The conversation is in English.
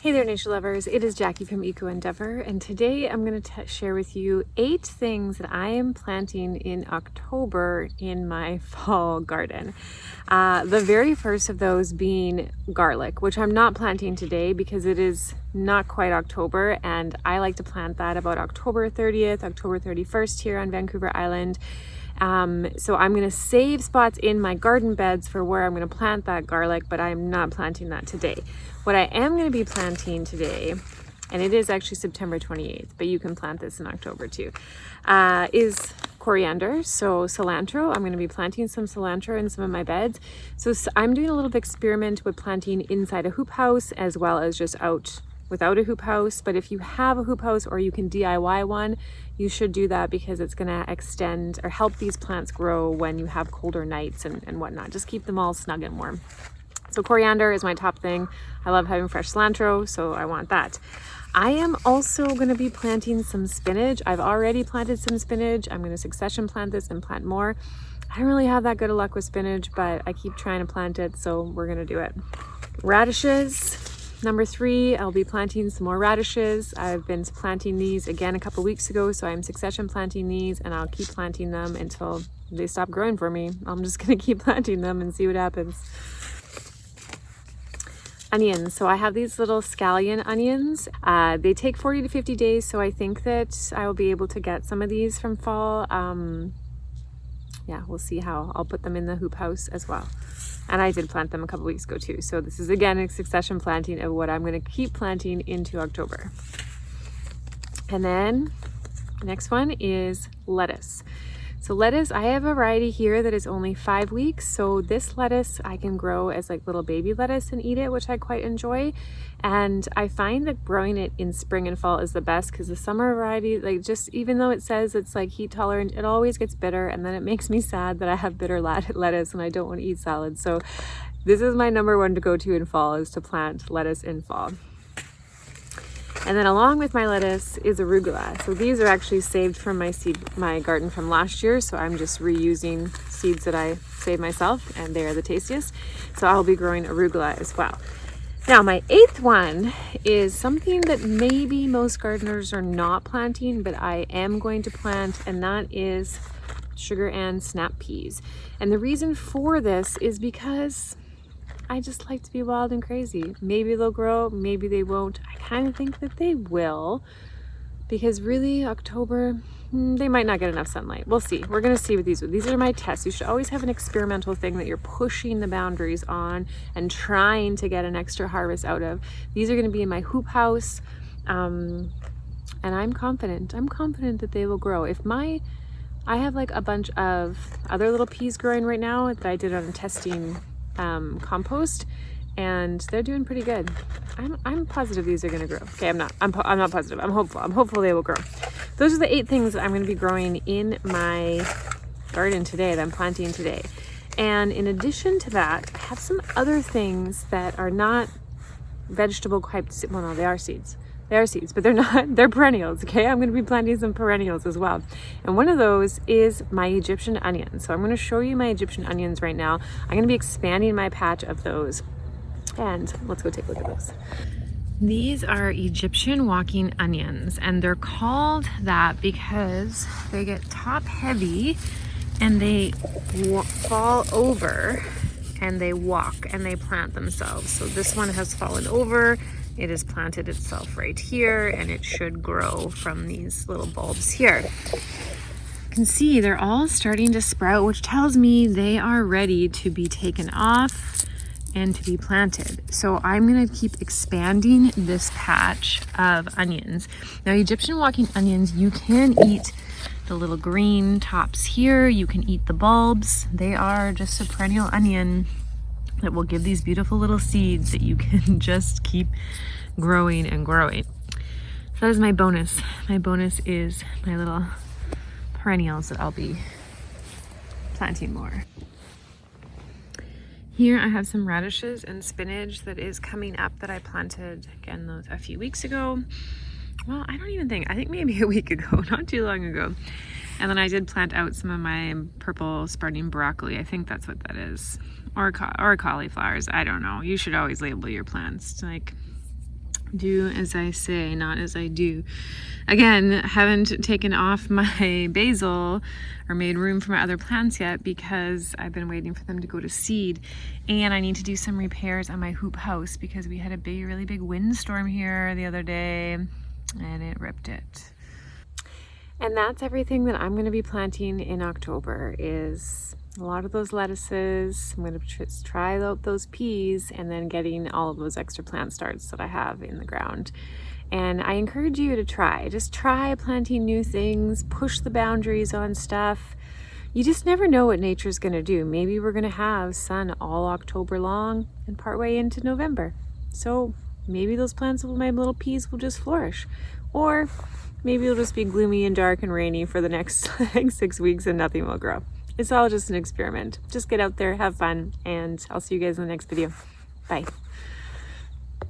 Hey there, nature lovers. It is Jackie from Eco Endeavor, and today I'm going to share with you 8 things that I am planting in October in my fall garden. The very first of those being garlic, which I'm not planting today because it is not quite October, and I like to plant that about October 30th, October 31st here on Vancouver Island. So I'm going to save spots in my garden beds for where I'm going to plant that garlic, but I am not planting that today. What I am going to be planting today, and it is actually September 28th, but you can plant this in October too, is coriander. So cilantro, I'm going to be planting some cilantro in some of my beds. So I'm doing a little experiment with planting inside a hoop house as well as just out without a hoop house. But if you have a hoop house or you can DIY one, you should do that because it's going to extend or help these plants grow when you have colder nights and whatnot. Just keep them all snug and warm. So coriander is my top thing. I love having fresh cilantro, so I want that. I am also going to be planting some spinach. I've already planted some spinach. I'm going to succession plant this and plant more. I don't really have that good of luck with spinach, but I keep trying to plant it, so we're going to do it. Radishes. Number 3, I'll be planting some more radishes. I've been planting these again a couple weeks ago, so I'm succession planting these, and I'll keep planting them until they stop growing for me. I'm just going to keep planting them and see what happens. Onions. So I have these little scallion onions. They take 40 to 50 days, so I think that I will be able to get some of these from fall. Yeah, we'll see how. I'll put them in the hoop house as well. And I did plant them a couple weeks ago too. So this is again a succession planting of what I'm going to keep planting into October. And then the next one is lettuce. So lettuce, I have a variety here that is only 5 weeks. So this lettuce I can grow as like little baby lettuce and eat it, which I quite enjoy. And I find that growing it in spring and fall is the best because the summer variety, like just even though it says it's like heat tolerant, it always gets bitter. And then it makes me sad that I have bitter lettuce and I don't want to eat salad. So this is my number 1 to go to in fall, is to plant lettuce in fall. And then along with my lettuce is arugula. So these are actually saved from my garden from last year. So I'm just reusing seeds that I saved myself, and they are the tastiest. So I'll be growing arugula as well. Now my 8th one is something that maybe most gardeners are not planting, but I am going to plant, and that is sugar and snap peas. And the reason for this is because I just like to be wild and crazy. Maybe they'll grow, maybe they won't. I kind of think that they will, because really October, they might not get enough sunlight. We'll see. We're going to see with these. These are my tests. You should always have an experimental thing that you're pushing the boundaries on and trying to get an extra harvest out of. These are going to be in my hoop house, and I'm confident. I'm confident that they will grow. I have like a bunch of other little peas growing right now that I did on testing compost, and they're doing pretty good. I'm positive these are going to grow. Okay, I'm not positive. I'm hopeful. I'm hopeful they will grow. Those are the 8 things that I'm going to be growing in my garden today, that I'm planting today. And in addition to that, I have some other things that are not vegetable types. Well, no, they are seeds. They are seeds, but they're not, they're perennials, okay? I'm gonna be planting some perennials as well. And one of those is my Egyptian onions. So I'm gonna show you my Egyptian onions right now. I'm gonna be expanding my patch of those. And let's go take a look at those. These are Egyptian walking onions, and they're called that because they get top heavy and they fall over and they walk and they plant themselves. So this one has fallen over. It has planted itself right here, and it should grow from these little bulbs here. You can see they're all starting to sprout, which tells me they are ready to be taken off and to be planted. So I'm going to keep expanding this patch of onions. Now, Egyptian walking onions, you can eat the little green tops here. You can eat the bulbs. They are just a perennial onion that will give these beautiful little seeds that you can just keep growing and growing. So that is my bonus. My bonus is my little perennials that I'll be planting more. Here I have some radishes and spinach that is coming up that I planted again a few weeks ago. Well, I think maybe a week ago, not too long ago. And then I did plant out some of my purple sprouting broccoli. I think that's what that is. Or cauliflowers. I don't know. You should always label your plants. Like, Do as I say, not as I do. Again, haven't taken off my basil or made room for my other plants yet because I've been waiting for them to go to seed. And I need to do some repairs on my hoop house because we had a really big windstorm here the other day and it ripped it. And that's everything that I'm going to be planting in October is a lot of those lettuces. I'm going to just try out those peas and then getting all of those extra plant starts that I have in the ground. And I encourage you to just try planting new things, push the boundaries on stuff. You just never know what nature's going to do. Maybe we're going to have sun all October long and partway into November. So maybe those plants, my little peas, will just flourish. Or maybe it'll just be gloomy and dark and rainy for the next like 6 weeks and nothing will grow. It's all just an experiment. Just get out there, have fun, and I'll see you guys in the next video. Bye.